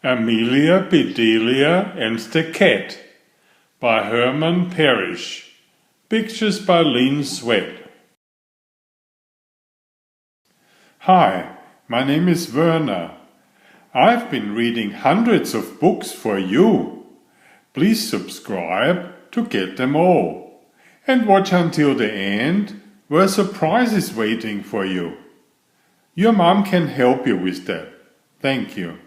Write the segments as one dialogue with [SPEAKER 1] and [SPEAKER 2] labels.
[SPEAKER 1] Amelia Bedelia and the Cat by Herman Parish. Pictures by Lynn Sweat. Hi, my name is Werner. I've been reading hundreds of books for you. Please subscribe to get them all. And watch until the end, where a surprise is waiting for you. Your mom can help you with that. Thank you.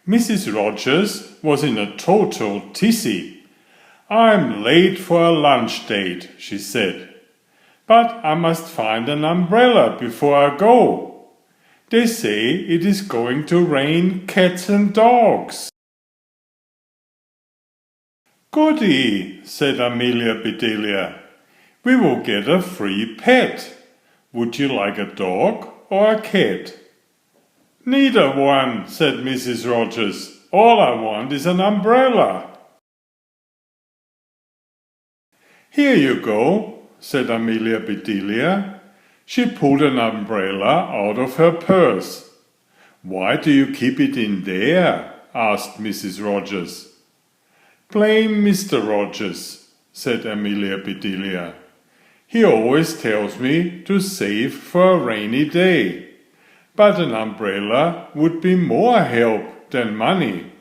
[SPEAKER 1] Mrs. Rogers was in a total tizzy. "I'm late for a lunch date," she said. "But I must find an umbrella before I go. They say it is going to rain cats and dogs." "Goody," said Amelia Bedelia. "We will get a free pet. Would you like a dog or a cat?" "Neither one," said Mrs. Rogers. "All I want is an umbrella." "Here you go," said Amelia Bedelia. She pulled an umbrella out of her purse. "Why do you keep it in there?" asked Mrs. Rogers. "Blame Mr. Rogers," said Amelia Bedelia. "He always tells me to save for a rainy day. But an umbrella would be more help than money.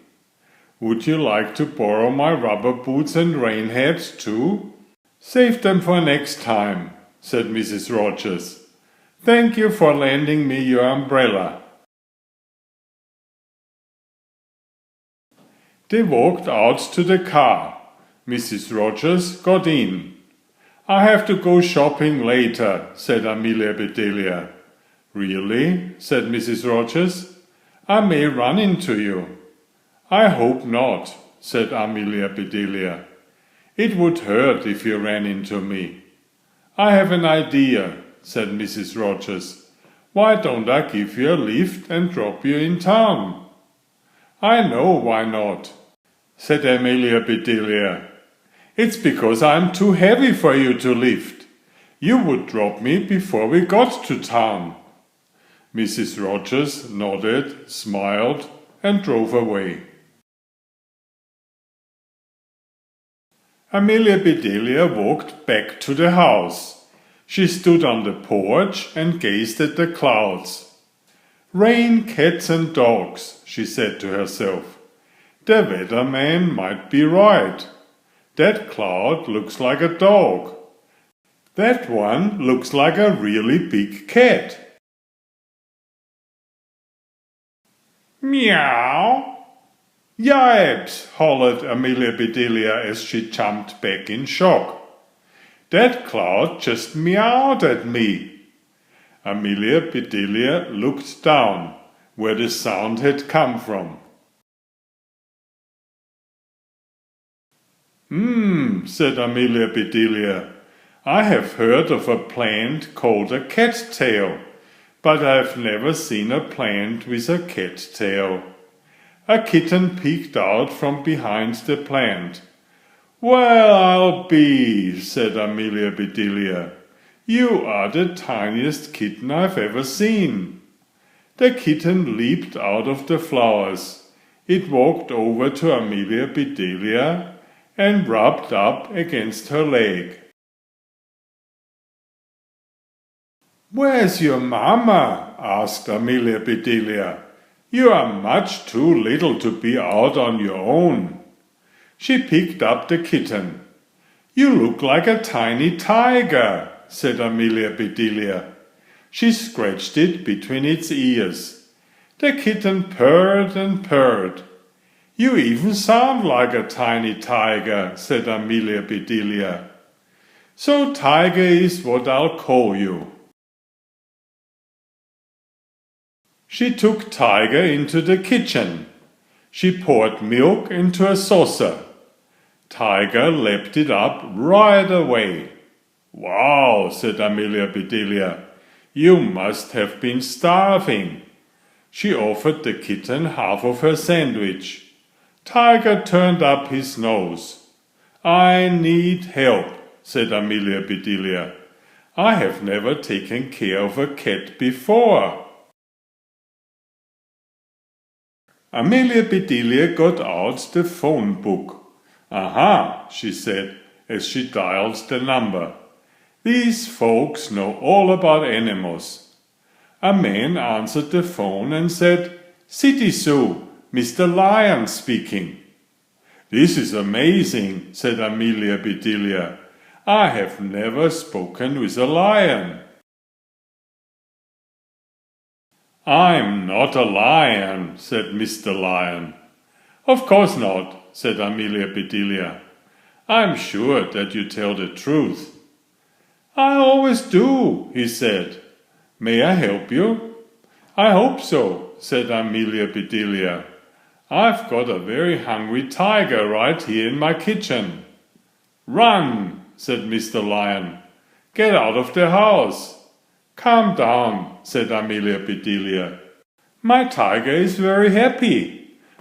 [SPEAKER 1] Would you like to borrow my rubber boots and rain hats too?" "Save them for next time," said Mrs. Rogers. "Thank you for lending me your umbrella." They walked out to the car. Mrs. Rogers got in. "I have to go shopping later," said Amelia Bedelia. "Really?" said Mrs. Rogers. "I may run into you." "I hope not," said Amelia Bedelia. "It would hurt if you ran into me." "I have an idea," said Mrs. Rogers. "Why don't I give you a lift and drop you in town?" "I know why not," said Amelia Bedelia. "It's because I'm too heavy for you to lift. You would drop me before we got to town." Mrs. Rogers nodded, smiled, and drove away. Amelia Bedelia walked back to the house. She stood on the porch and gazed at the clouds. "Rain, cats and dogs," she said to herself. "The weatherman might be right. That cloud looks like a dog. That one looks like a really big cat." "Meow! Yipes!" hollered Amelia Bedelia as she jumped back in shock. "That cloud just meowed at me." Amelia Bedelia looked down, where the sound had come from. Said Amelia Bedelia. "I have heard of a plant called a cattail, but I've never seen a plant with a cattail." A kitten peeked out from behind the plant. "Well, I'll be," said Amelia Bedelia. "You are the tiniest kitten I've ever seen." The kitten leaped out of the flowers. It walked over to Amelia Bedelia and rubbed up against her leg. "Where's your mamma?" asked Amelia Bedelia. "You are much too little to be out on your own." She picked up the kitten. "You look like a tiny tiger," said Amelia Bedelia. She scratched it between its ears. The kitten purred and purred. "You even sound like a tiny tiger," said Amelia Bedelia. "So Tiger is what I'll call you." She took Tiger into the kitchen. She poured milk into a saucer. Tiger lapped it up right away. "Wow," said Amelia Bedelia. "You must have been starving." She offered the kitten half of her sandwich. Tiger turned up his nose. "I need help," said Amelia Bedelia. "I have never taken care of a cat before." Amelia Bedelia got out the phone book. "Aha," she said as she dialed the number. "These folks know all about animals." A man answered the phone and said, "City Zoo, Mr. Lion speaking." "This is amazing," said Amelia Bedelia. "I have never spoken with a lion." "I'm not a lion," said Mr. Lion. "Of course not," said Amelia Bedelia. "I'm sure that you tell the truth." "I always do," he said. "May I help you?" "I hope so," said Amelia Bedelia. "I've got a very hungry tiger right here in my kitchen." "Run," said Mr. Lion. "Get out of the house." "Calm down," said Amelia Bedelia. "My tiger is very happy.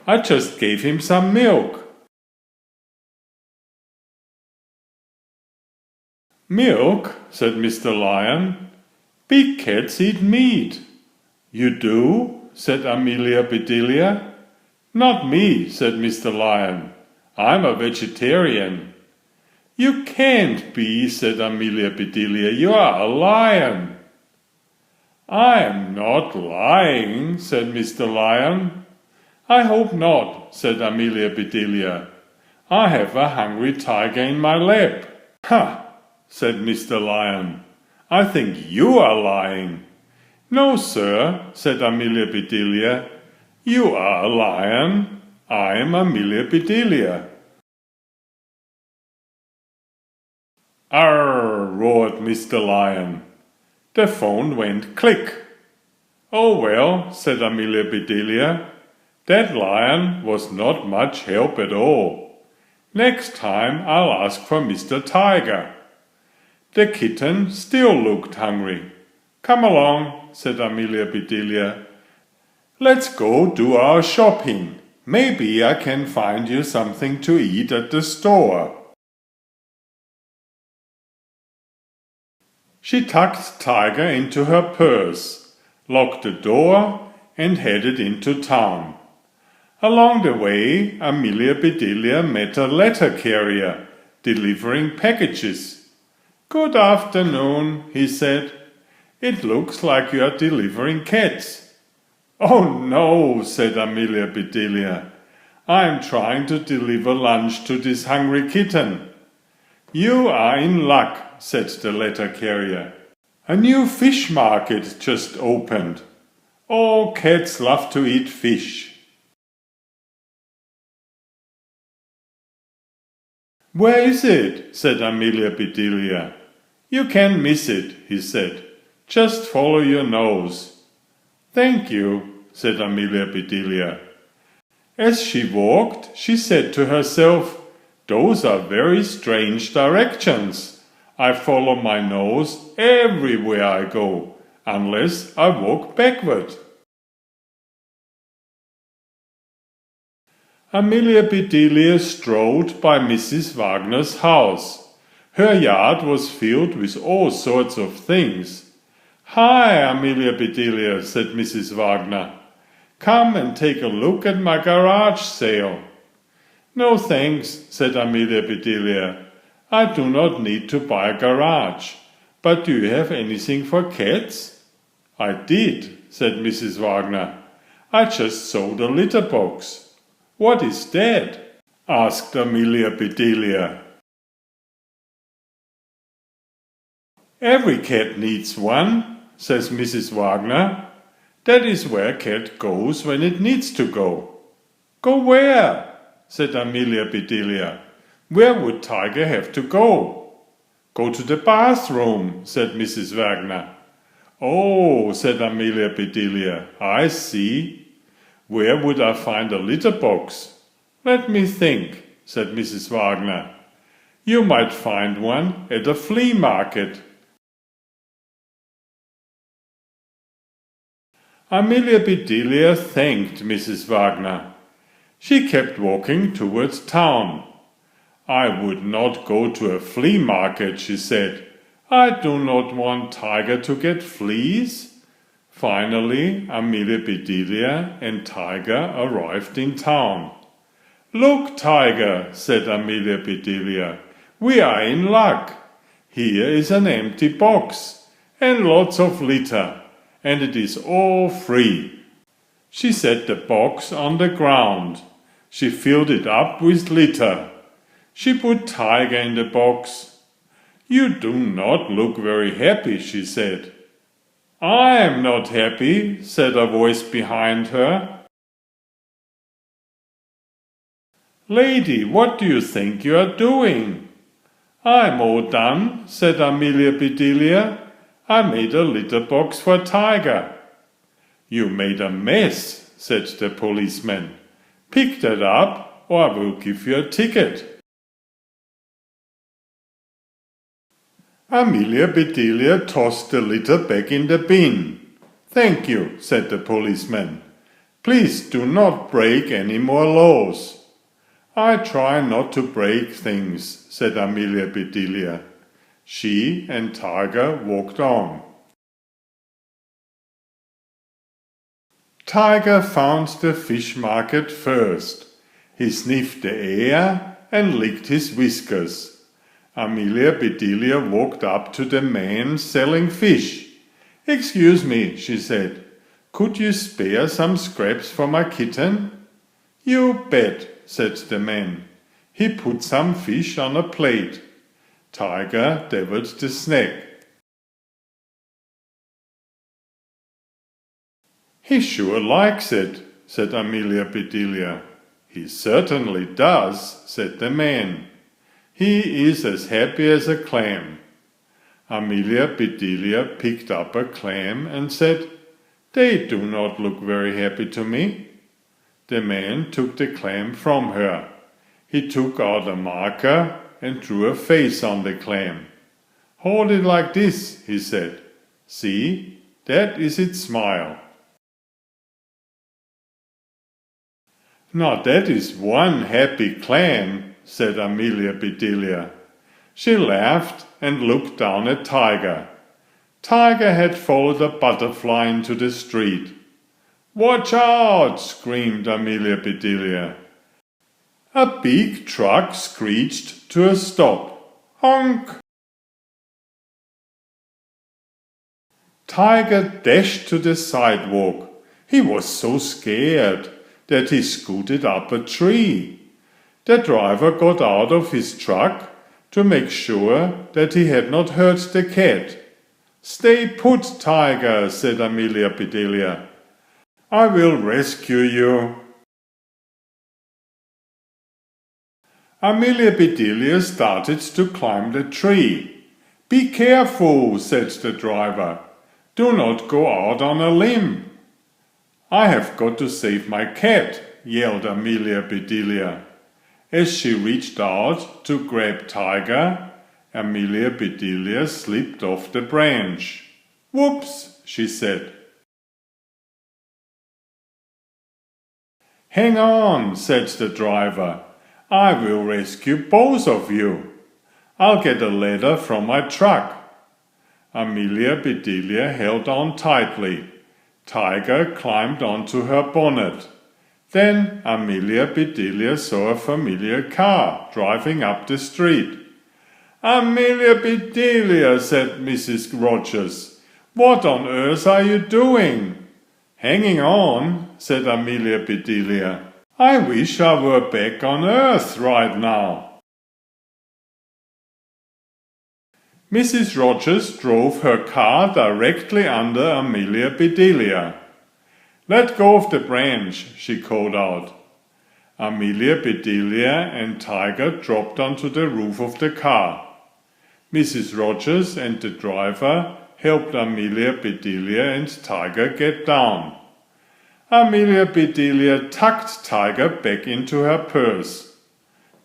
[SPEAKER 1] I just gave him some milk." "Milk?" said Mr. Lion. "Big cats eat meat." "You do?" said Amelia Bedelia. "Not me," said Mr. Lion. "I'm a vegetarian." "You can't be," said Amelia Bedelia. "You are a lion." "I'm not lying," said Mr. Lion. "I hope not," said Amelia Bedelia. "I have a hungry tiger in my lap." "Ha!" said Mr. Lion. "I think you are lying." "No, sir," said Amelia Bedelia. "You are a lion. I am Amelia Bedelia." "Arr!" roared Mr. Lion. The phone went click. "Oh well," said Amelia Bedelia. "That lion was not much help at all. Next time I'll ask for Mr. Tiger." The kitten still looked hungry. "Come along," said Amelia Bedelia. "Let's go do our shopping. Maybe I can find you something to eat at the store." She tucked Tiger into her purse, locked the door, and headed into town. Along the way, Amelia Bedelia met a letter carrier delivering packages. "Good afternoon," he said. "It looks like you are delivering cats." "Oh no," said Amelia Bedelia. "I'm trying to deliver lunch to this hungry kitten." "You are in luck," said the letter carrier. "A new fish market just opened. All cats love to eat fish." "Where is it?" said Amelia Bedelia. "You can't miss it," he said. "Just follow your nose." "Thank you," said Amelia Bedelia. As she walked, she said to herself, "Those are very strange directions. I follow my nose everywhere I go, unless I walk backward." Amelia Bedelia strolled by Mrs. Wagner's house. Her yard was filled with all sorts of things. "Hi, Amelia Bedelia," said Mrs. Wagner. "Come and take a look at my garage sale." "No thanks," said Amelia Bedelia. "I do not need to buy a garage. But do you have anything for cats?" "I did," said Mrs. Wagner. "I just sold a litter box." "What is that?" asked Amelia Bedelia. "Every cat needs one," says Mrs. Wagner. "That is where a cat goes when it needs to go." "Go where?" said Amelia Bedelia. "Where would Tiger have to go?" "Go to the bathroom," said Mrs. Wagner. "Oh," said Amelia Bedelia, "I see. Where would I find a litter box?" "Let me think," said Mrs. Wagner. "You might find one at a flea market." Amelia Bedelia thanked Mrs. Wagner. She kept walking towards town. "I would not go to a flea market," she said. "I do not want Tiger to get fleas." Finally, Amelia Bedelia and Tiger arrived in town. "Look, Tiger," said Amelia Bedelia, "we are in luck. Here is an empty box and lots of litter, and it is all free." She set the box on the ground. She filled it up with litter. She put Tiger in the box. "You do not look very happy," she said. "I am not happy," said a voice behind her. "Lady, what do you think you are doing?" "I'm all done," said Amelia Bedelia. "I made a litter box for Tiger." "You made a mess," said the policeman. "Pick that up or I will give you a ticket." Amelia Bedelia tossed the litter back in the bin. "Thank you," said the policeman. "Please do not break any more laws." "I try not to break things," said Amelia Bedelia. She and Tiger walked on. Tiger found the fish market first. He sniffed the air and licked his whiskers. Amelia Bedelia walked up to the man selling fish. "Excuse me," she said. "Could you spare some scraps for my kitten?" "You bet," said the man. He put some fish on a plate. Tiger devoured the snack. "He sure likes it," said Amelia Bedelia. "He certainly does," said the man. "He is as happy as a clam." Amelia Bedelia picked up a clam and said, "They do not look very happy to me." The man took the clam from her. He took out a marker and drew a face on the clam. "Hold it like this," he said. "See, that is its smile." "Now that is one happy clam," said Amelia Bedelia. She laughed and looked down at Tiger. Tiger had followed a butterfly into the street. "Watch out!" screamed Amelia Bedelia. A big truck screeched to a stop. Honk! Tiger dashed to the sidewalk. He was so scared that he scooted up a tree. The driver got out of his truck to make sure that he had not hurt the cat. "Stay put, Tiger," said Amelia Bedelia. "I will rescue you." Amelia Bedelia started to climb the tree. "Be careful," said the driver. "Do not go out on a limb." "I have got to save my cat," yelled Amelia Bedelia. As she reached out to grab Tiger, Amelia Bedelia slipped off the branch. "Whoops," she said. "Hang on," said the driver. "I will rescue both of you. I'll get a ladder from my truck." Amelia Bedelia held on tightly. Tiger climbed onto her bonnet. Then Amelia Bedelia saw a familiar car driving up the street. "Amelia Bedelia," said Mrs. Rogers, "what on earth are you doing?" "Hanging on," said Amelia Bedelia. "I wish I were back on Earth right now." Mrs. Rogers drove her car directly under Amelia Bedelia. "Let go of the branch," she called out. Amelia Bedelia and Tiger dropped onto the roof of the car. Mrs. Rogers and the driver helped Amelia Bedelia and Tiger get down. Amelia Bedelia tucked Tiger back into her purse.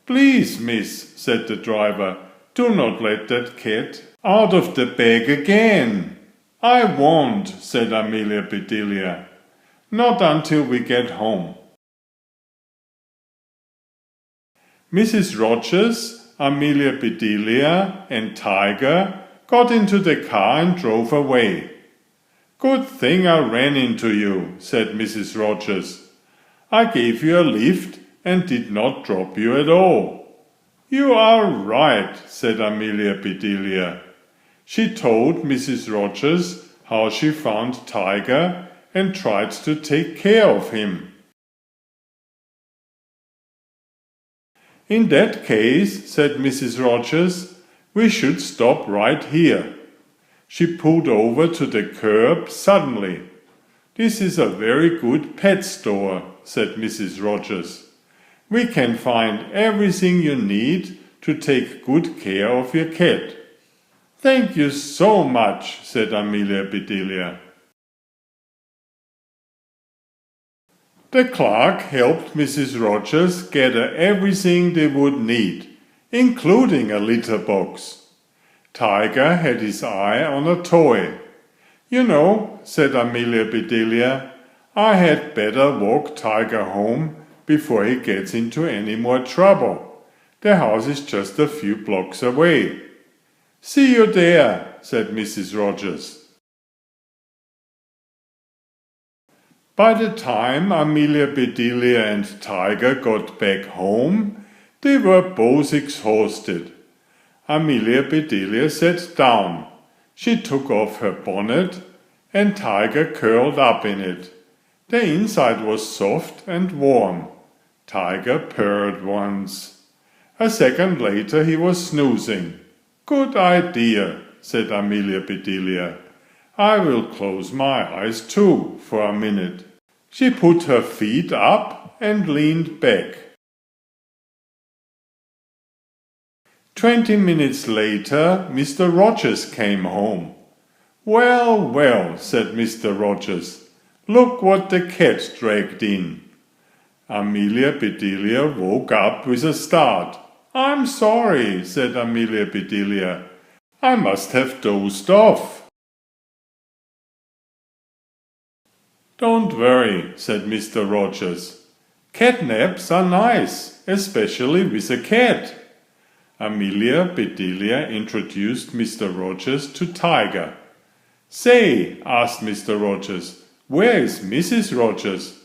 [SPEAKER 1] "Please, miss," said the driver, "do not let that cat out of the bag again." "I won't," said Amelia Bedelia. "Not until we get home." Mrs. Rogers, Amelia Bedelia and Tiger got into the car and drove away. Good thing I ran into you, said Mrs. Rogers. I gave you a lift and did not drop you at all. You are right, said Amelia Bedelia. She told Mrs. Rogers how she found Tiger and tried to take care of him. In that case, said Mrs. Rogers, we should stop right here. She pulled over to the curb suddenly. This is a very good pet store, said Mrs. Rogers. We can find everything you need to take good care of your cat. Thank you so much, said Amelia Bedelia. The clerk helped Mrs. Rogers gather everything they would need, including a litter box. Tiger had his eye on a toy. You know, said Amelia Bedelia, I had better walk Tiger home before he gets into any more trouble. The house is just a few blocks away. See you there, said Mrs. Rogers. By the time Amelia Bedelia and Tiger got back home, they were both exhausted. Amelia Bedelia sat down. She took off her bonnet, and Tiger curled up in it. The inside was soft and warm. Tiger purred once. A second later he was snoozing. Good idea, said Amelia Bedelia. I will close my eyes too for a minute. She put her feet up and leaned back. 20 minutes later, Mr. Rogers came home. Well, well, said Mr. Rogers. Look what the cat dragged in. Amelia Bedelia woke up with a start. I'm sorry, said Amelia Bedelia. I must have dozed off. Don't worry, said Mr. Rogers. Cat naps are nice, especially with a cat. Amelia Bedelia introduced Mr. Rogers to Tiger. Say, asked Mr. Rogers, where is Mrs. Rogers?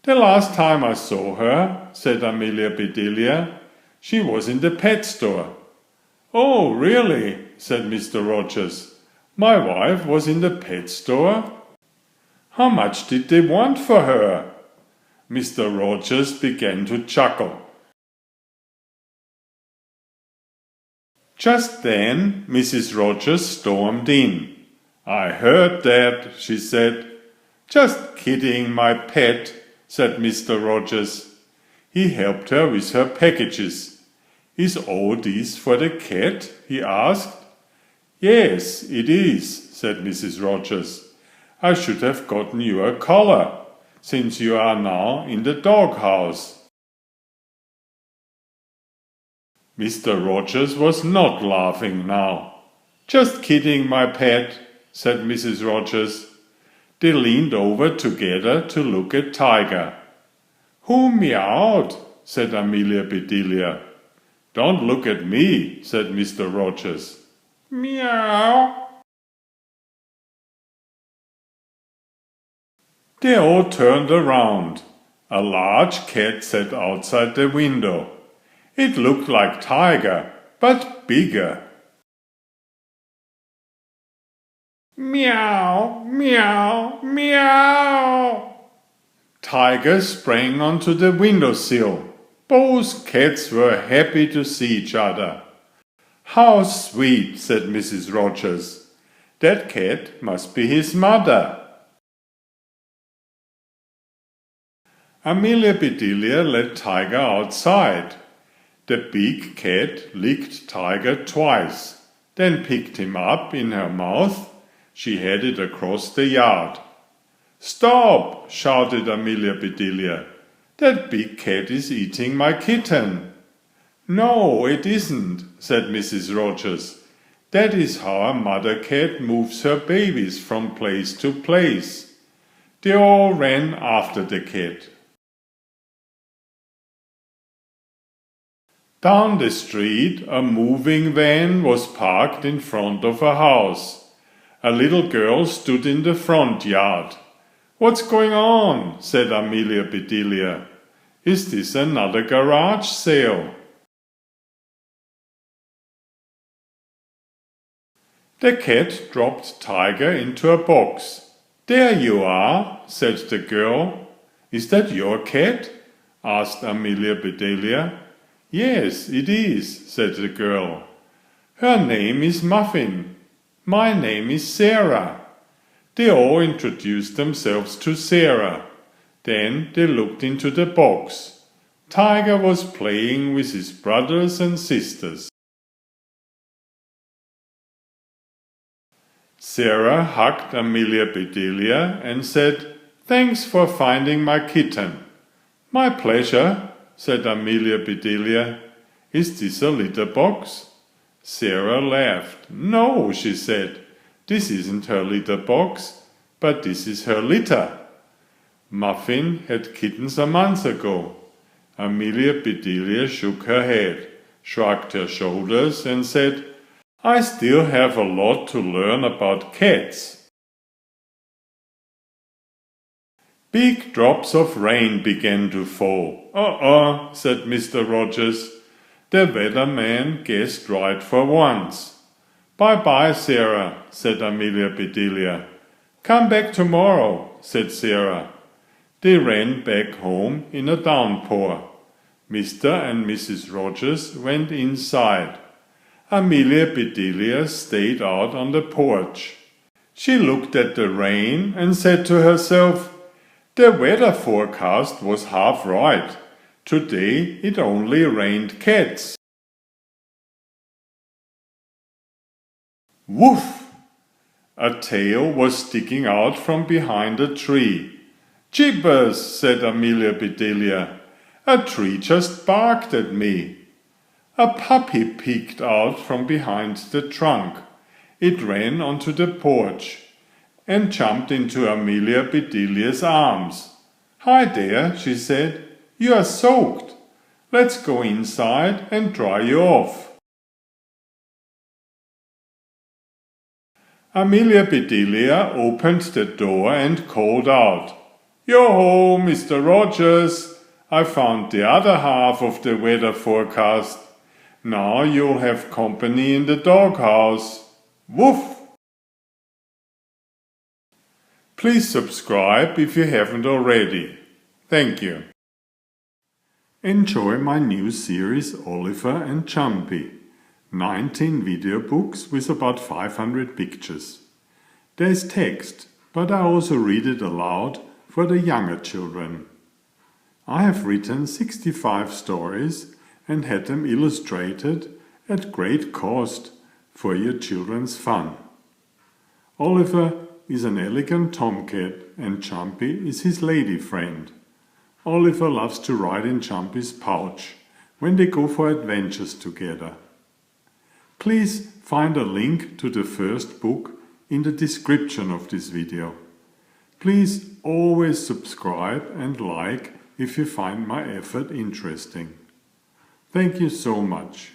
[SPEAKER 1] The last time I saw her, said Amelia Bedelia, she was in the pet store. Oh, really, said Mr. Rogers. My wife was in the pet store? How much did they want for her? Mr. Rogers began to chuckle. Just then Mrs. Rogers stormed in. I heard that, she said. Just kidding, my pet, said Mr. Rogers. He helped her with her packages. Is all this for the cat? He asked. Yes, it is, said Mrs. Rogers. I should have gotten you a collar, since you are now in the doghouse. Mr. Rogers was not laughing now. Just kidding, my pet, said Mrs. Rogers. They leaned over together to look at Tiger. Who meowed? Said Amelia Bedelia. Don't look at me, said Mr. Rogers. Meow. They all turned around. A large cat sat outside the window. It looked like Tiger, but bigger. Meow, meow, meow. Tiger sprang onto the windowsill. Both cats were happy to see each other. How sweet, said Mrs. Rogers. That cat must be his mother. Amelia Bedelia led Tiger outside. The big cat licked Tiger twice, then picked him up in her mouth. She headed across the yard. Stop! Shouted Amelia Bedelia. That big cat is eating my kitten. No, it isn't, said Mrs. Rogers. That is how a mother cat moves her babies from place to place. They all ran after the cat. Down the street, a moving van was parked in front of a house. A little girl stood in the front yard. "What's going on?" said Amelia Bedelia. "Is this another garage sale?" The cat dropped Tiger into a box. "There you are," said the girl. "Is that your cat?" asked Amelia Bedelia. "Yes, it is," said the girl. "Her name is Muffin. My name is Sarah." They all introduced themselves to Sarah. Then they looked into the box. Tiger was playing with his brothers and sisters. Sarah hugged Amelia Bedelia and said, "Thanks for finding my kitten." "My pleasure," said Amelia Bedelia. "Is this a litter box?" Sarah laughed. "No," she said, "this isn't her litter box, but this is her litter." Muffin had kittens a month ago. Amelia Bedelia shook her head, shrugged her shoulders and said, "I still have a lot to learn about cats." Big drops of rain began to fall. Said Mr. Rogers. The weatherman guessed right for once. "Bye-bye, Sarah," said Amelia Bedelia. "Come back tomorrow," said Sarah. They ran back home in a downpour. Mr. and Mrs. Rogers went inside. Amelia Bedelia stayed out on the porch. She looked at the rain and said to herself, "The weather forecast was half right. Today it only rained cats." Woof! A tail was sticking out from behind a tree. "Jeepers," said Amelia Bedelia. "A tree just barked at me." A puppy peeked out from behind the trunk. It ran onto the porch and jumped into Amelia Bedelia's arms. "Hi there," she said. "You are soaked. Let's go inside and dry you off." Amelia Bedelia opened the door and called out, "Yo-ho, Mr. Rogers! I found the other half of the weather forecast. Now you'll have company in the doghouse. Woof!" Please subscribe if you haven't already. Thank you. Enjoy my new series Oliver and Jumpy. 19 video books with about 500 pictures. There is text, but I also read it aloud for the younger children. I have written 65 stories and had them illustrated at great cost for your children's fun. Oliver is an elegant tomcat and Jumpy is his lady friend. Oliver loves to ride in Jumpy's pouch when they go for adventures together. Please find a link to the first book in the description of this video. Please always subscribe and like if you find my effort interesting. Thank you so much.